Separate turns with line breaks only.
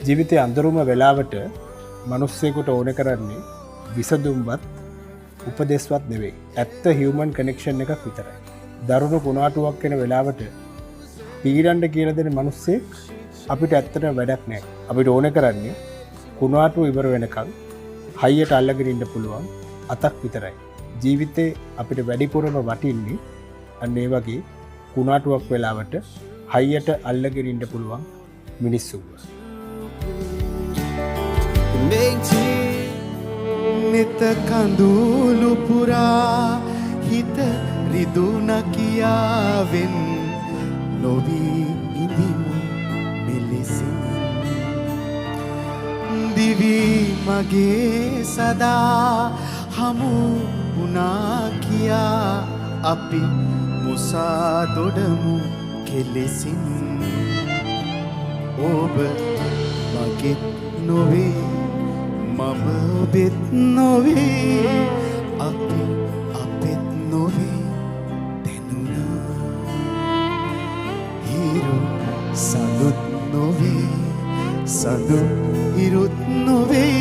ජීවිතයේ අඳුරුම වෙලාවට මිනිස්සෙකුට ඕන කරන්නේ විසඳුම්වත් උපදේශවත් නෙවෙයි. ඇත්ත හියුමන් කනෙක්ෂන් එකක් විතරයි. දරුණු කුණාටුවක් වෙන වෙලාවට පීඩන්න කියලා දෙන මිනිස්සෙක් අපිට ඇත්තටම වැඩක් නැහැ. අපිට ඕන කරන්නේ කුණාටුව ඉවර වෙනකන් හයියට අල්ලගෙන ඉන්න පුළුවන් අතක් විතරයි. ජීවිතේ අපිට වැඩිපුරම වටින්නේ අන්න ඒ වගේ කුණාටුවක් වෙලාවට හයියට අල්ලගෙන ඉන්න පුළුවන් මිනිස්සුව.
නිත කඳුළු පුරා හිත රිදුන කියාවෙන් නොවී ඉඳිමු මෙලෙසින් දිවි මගේ සදා හමු වුණා කියා අපි මුසා දොඩමු කෙලෙසින් ඔබ මගෙත් නොවේ මම ඔබෙත් නොවේ අපි අපෙත් නොවේ දැනුණා හිරු සඳුත් නොවේ සඳු හිරුත් නොවේ